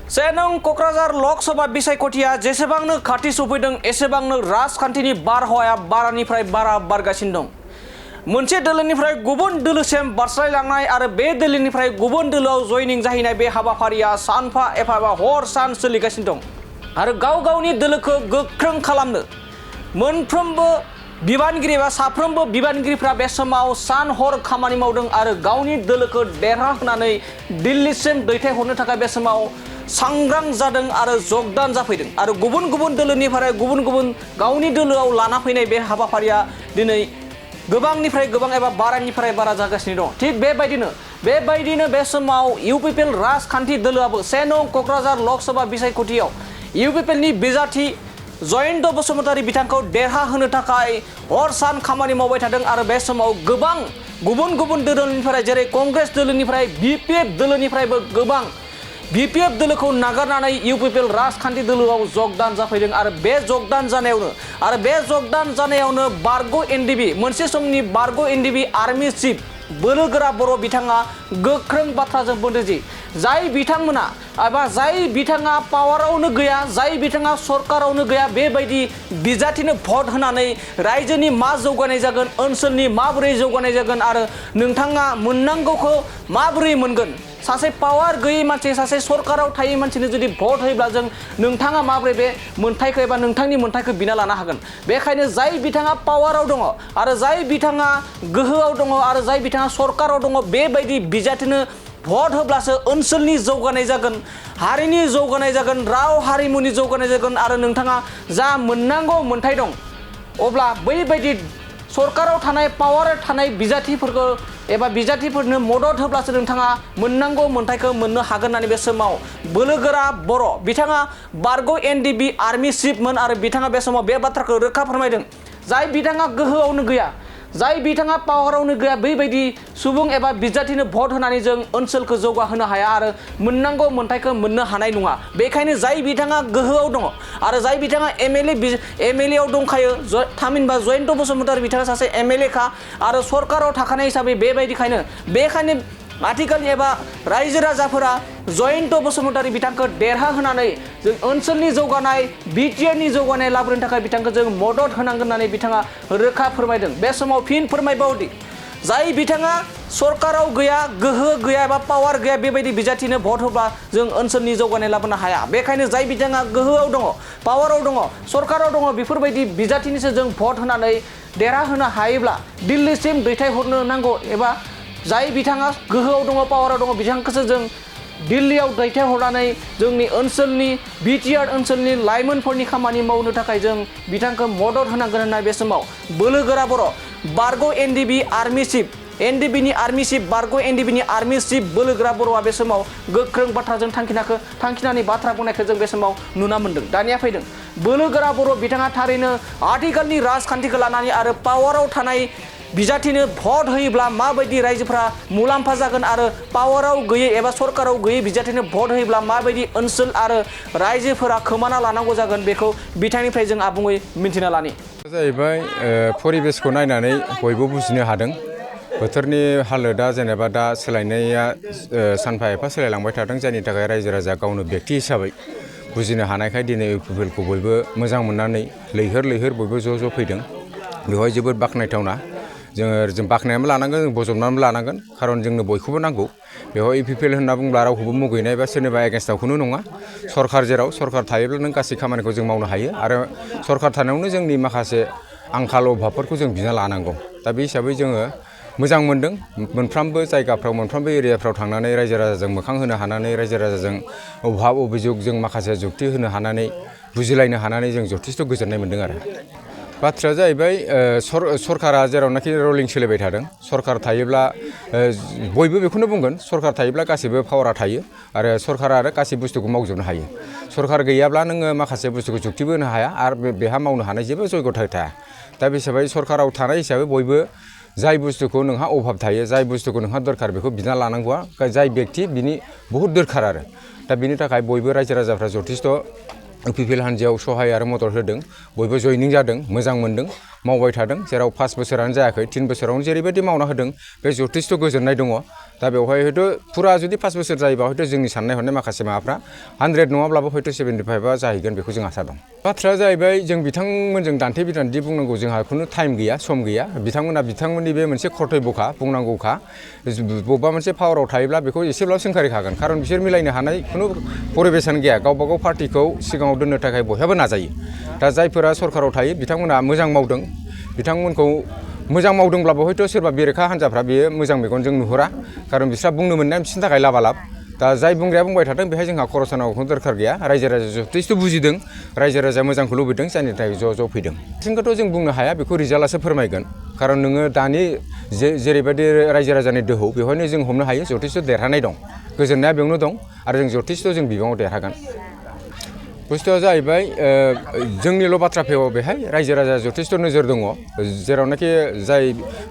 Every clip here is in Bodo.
सेनं क'क्राझार लकसभा बिसायख'थिया जेसेबांनो खाथि सफैदों एसेबांनो राजखान्थिनि बारहावाया बारानिफ्राय बारा बारगासिनो दं। मोनसे दोलोनिफ्राय गुबुन दोलोसिम बारस्लायलांनाय आरो बे दोलोनिफ्राय गुबुन दोलोआव जयनिं जाहैनाय बे हाबाफारिया सानफा एफा हर सान सोलिगासिनो दं आरो गाव गावनि दोलोखौ गोख्रों खालामनो मोनफ्रोमबो बिबानगिरि एबा साफ्रोमबो बिबानगिरिफ्रा बे समाव सान हर खामानि मावदों आरो गावनि दोलोखौ देरहाहोनानै दिल्लीसिम दैथायहरनो थाखाय बे समाव सांग्रां जादों आरो जगदान जाफैदों आरो गुबुन गुबुन दोलोनिफ्राय गुबुन गुबुन गावनि दोलोआव लाना फैनाय बे हाबाफारिया दिनै गोबांनिफ्राय गोबां एबा बारानिफ्राय बारा जागासिनो दं। थिग बेबायदिनो बे समाव इउपिपिएल राजखान्थि दोलोआबो सेनं क'क्राझार लकसभा बिसायख'थियाव इउपिपिएलनि बिजाथि जयन्त बसुमतारी बिथांखौ देरहाहोनो थाखाय हर सान खामानि मावबाय थादों आरो बे समाव गोबां गुबुन गुबुन दोलोनिफ्राय जेरै कंग्रेस दोलोनिफ्राय बिपिएफ दोलोनिफ्रायबो गोबां बिपिएफ दोलोखौ नागारनानै इउपिपिएल राजखान्थि दोलोआव जगदान जाफैदों आरो बे जगदान जानायावनो बारग' एनडिबि मोनसे समनि बारग' एनडिबि आर्मि चिफ बोलोगोरा बर' बिथाङा गोख्रों बाथ्राजों बुंदों जि जाय बिथांमोना एबा जाय बिथाङा पावारावनो गैया जाय बिथाङा सरकारावनो गैया बेबायदि बिजाथिनो भट होनानै रायजोनि मा जौगानाय जागोन ओनसोलनि माबोरै जौगानाय जागोन आरो नोंथाङा मोननांगौखौ माबोरै मोनगोन सासे पावार गैयै मानसि सासे सरकाराव थायै मानसिनो जुदि भट होयोब्ला जों नोंथाङा माबोरै बे मोन्थाइखौ एबा नोंथांनि मोन्थाइखौ बिना लानो हागोन। बेखायनो जाय बिथाङा पावाराव दङ आरो जाय बिथाङा गोहोआव दङ आरो जाय बिथाङा सरकाराव दङ बेबायदि बिजाथिनो भट होब्लासो ओनसोलनि जौगानाय जागोन हारिनि जौगानाय जागोन राव हारिमुनि जौगानाय जागोन आरो नोंथाङा जा मोननांगौ मोन्थाइ दं अब्ला बैबायदि सरकाराव थानाय पावाराव थानाय बिजाथिफोरखौ एबा बिजाथिफोरनो मदद होब्लासो नोंथाङा मोननांगौ मोन्थाइखौ मोननो हागोन होननानै बे समाव बोलोगोरा बर' बिथाङा बारग' एनडिबि आर्मि चिफमोन आरो बिथाङा बे समाव बे बाथ्राखौ रोखा फोरमायदों जाय बिथाङा गोहोआवनो गैया जाय बिथाङा पावारावनो गैया बैबायदि सुबुं एबा बिजाथिनो भट होनानै जों ओनसोलखौ जौगाहोनो हाया आरो मोननांगौ मोन्थाइखौ मोननो हानाय नङा। बेखायनो जाय बिथाङा गोहोआव दङ आरो जाय बिथाङा एमएलए आव दंखायो थामहिनबा जयन्त बसुमतारी बिथाङा सासे एमएलए खा आरो सरकाराव थाखानाय हिसाबै बेखायनो आथिखालनि एबा रायजो राजाफोरा जयन्त बसुमतारी बिथांखौ देरहाहोनानै जों ओनसोलनि जौगानाय बिटिआरनि जौगानाय लाबोनो थाखाय बिथांखौ जों मदद होनांगोन होननानै बिथाङा रोखा फोरमायदों। बे समाव फिन फोरमायबावदि जाय बिथाङा सरकाराव गैया गोहो गैया एबा पावार गैया बेबायदि बिजाथिनो भट होब्ला जों ओनसोलनि जौगानाय लाबोनो हाया। बेखायनो जाय बिथाङा गोहोआव दङ पावाराव दङ सरकाराव दङ बेफोरबायदि बिजाथिनिसो जों भट होनानै देरहाहोनो हायोब्ला दिल्लीसिम दैथायहरनो नांगौ एबा जाय बिथाङा गोहोआव दङ पावाराव दङ बिथांखौसो जों दिल्लीयाव दैथायहरनानै जोंनि ओनसोलनि बिटिआर ओनसोलनि लाइमोनफोरनि खामानि मावनो थाखाय जों बिथांखौ मदद होनांगोन होननाय बे समाव बोलोगोरा बर' बारग' एनडिबि आर्मि चिफ एनडिबिनि आर्मि चिफ बारग' एनडिबिनि आर्मि चिफ बोलोगोरा बर'आ बे समाव गोख्रों बाथ्राजों थांखिनानै बाथ्रा बुंनायखौ जों बे समाव नुना मोन्दों। दानिया फैदों बोलोगोरा बर' बिथाङा थारैनो आथिखालनि राजखान्थिखौ लानानै आरो पावाराव थानाय बिजाथिनो भट होयोब्ला माबायदि रायजोफ्रा मुलाम्फा जागोन आरो पावाराव गैयै एबा सरकाराव गैयै बिजाथिनो भट होयोब्ला माबायदि ओनसोल आरो रायजोफोरा खोमाना लानांगौ जागोन बेखौ बिथांनिफ्राय जों आबुङै मिन्थिना लानि। जाहैबाय परिबेसखौ नायनानै बयबो बुजिनो हादों बोथोरनि हालोदा जेनेबा दा सोलायनाया सानफा एफा सोलायलांबाय थादों जायनि थाखाय रायजो राजा गावनो बेक्ति हिसाबै बुजिनो हानायखाय दिनै इउपिपिएलखौ बयबो मोजां मोननानै लैहोर बयबो ज' फैदों बेवहाय जोबोद बाख्नायथावना जों बाख्नायनानैबो लानांगोन जों बजबनानैबो लानांगोन खारन जोंनो बयखौबो नांगौ बेवहाय इउपिपिएल होनना बुंब्ला रावखौबो मुगैनाय बा सोरनिबा एगेन्स्टआवखौनो नङा सरकार थायोब्ला नों गासै खामानिखौ जों मावनो हायो आरो सरकार थानायावनो जोंनि माखासे आंखाल अभाबफोरखौ जों बिना लानांगौ दा बे हिसाबै जोङो मोजां मोनदों मोनफ्रोमबो जायगाफ्राव मोनफ्रोमबो एरियाफ्राव थांनानै रायजो राजाजों मोखां होनो हानानै रायजो राजाजों अभाब अभियोग जों माखासे जुक्ति होनो हानानै बुजिलायनो हानानै जों जथेस्थ' गोजोननाय मोन्दों आरो बाथ्राया जाहैबाय सरकारा जेरावनाखि रलिं सोलिबाय थादों सरकार थायोब्ला बयबो बेखौनो बुंगोन सरकार थायोब्ला गासैबो पावारा थायो आरो सरकारा आरो गासै बुस्थुखौ मावजोबनो हायो सरकार गैयाब्ला नोङो माखासे बुस्थुखौ जुक्तिबो होनो हाया आरो बेहा मावनो हानाय जेबो जयग'था थाया दा बे हिसाबै सरकाराव थानाय हिसाबै बयबो जाय बुस्थुखौ नोंहा अभाब थायो जाय बुस्थुखौ नोंहा दरखार बेखौ बिना लानांगौआ जाय बेक्ति बिनि बहुद दरखार आरो दा बिनि थाखाय बयबो रायजो राजाफ्रा जथेस्थ' UPPL हान्जायाव सहाय आरो मदद होदों बयबो जयनिं जादों मोजां मोनदों मावबाय थादों जेराव 5 बोसोरानो जायाखै 3 बोसोरावनो जेरैबायदि मावना होदों बे जथेस्थ' गोजोननाय दङ दा बेवहाय हयथ' फुरा जुदि 5 बोसोर जायोबा हयथ' जोंनि साननाय हनाय माखासे माबाफ्रा 100 नङाब्लाबो हयथ' 75 जाहैगोन बेखौ जों आसा दं बाथ्राया जाहैबाय जों बिथांमोनजों दान्थे बिदान्थि बुंनांगौ जोंहा खुनु टाइम गैया सम गैया बिथांमोननि बे मोनसे कर्तब्यखा बुंनांगौखा बबेबा मोनसे पावाराव थायोब्ला बेखौ एसेब्लाबो सोंखारिखागोन खारन बिसोर मिलायनो हानाय खुनु परिबेसानो गैया गावबा गाव पार्टिखौ सिगाङाव दोननो थाखाय बयहाबो नाजायो दा जायफोरा सरकाराव थायो बिथांमोना मोजां मावदों बिथांमोनखौ मोजां मावदोंब्लाबो हयथ' सोरबा बेरेखा हान्जाफ्रा बेयो मोजां मेगनजों नुहुरा खारन बिस्रा बुंनो मोननाया बिसोरनि थाखाय लाबालाब दा जाय बुंग्राया बुंबाय थादों बेहाय जोंहा खरसा नांगौखौ दरखार गैया रायजो राजा जथेस्थ' बुजिदों रायजो राजाया मोजांखौ लुबैदों जायनि थाखाय ज' फैदों जोंखौथ' जों बुंनो हाया बेखौ रिजाल्टआसो फोरमायगोन खारन नोङो दानि जेरैबायदि रायजो राजानि दोहौ बेवहायनो जों हमनो हायो जथेस्थ' देरहानाय दं गोजोननाया बेयावनो दं आरो जों जथेस्थ' जों बिबाङाव देरहागोन बुस्थुआ जाहैबाय जोंनिल' बाथ्रा फैयो बेहाय रायजो राजा जथेस्थ' नोजोर दङ जेरावनाखि जाय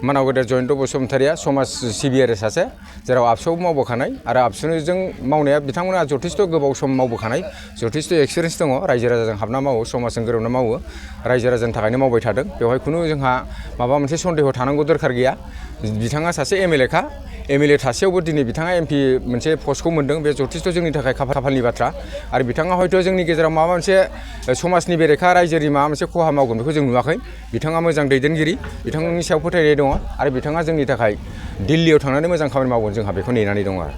मानाव गेदेर जयन्त बसुमतारिया समाज सिबियारि सासे जेराव आबसुआव मावबोखानाय आरो आबसुजों मावनाया बिथांमोना जथेस्थ' गोबाव सम मावबोखानाय जथेस्थ' एक्सपिरियेन्स दङ रायजो राजाजों हाबना मावो समाजजों गोरोबना मावो रायजो राजानि थाखायनो मावबाय थादों बेवहाय खुनु जोंहा माबा मोनसे सन्देह थानांगौ दरखार गैया बिथाङा सासे MLA खा MLA थासेयावबो दिनै बिथाङा MP मोनसे पस्टखौ मोन्दों बे जथेस्थ' जोंनि थाखाय खाफालनि बाथ्रा आरो बिथाङा हयथ' जोंनि गेजेराव माबा मोनसे समाजनि बेरेखा रायजोनि माबा मोनसे खहा मावगोन बेखौ जों नुवाखै बिथाङा मोजां दैदेनगिरि बिथांनि सायाव फोथायनाय दङ आरो बिथाङा जोंनि थाखाय दिल्लीयाव थांनानै मोजां खामानि मावगोन जोंहा बेखौ नेनानै दङ आरो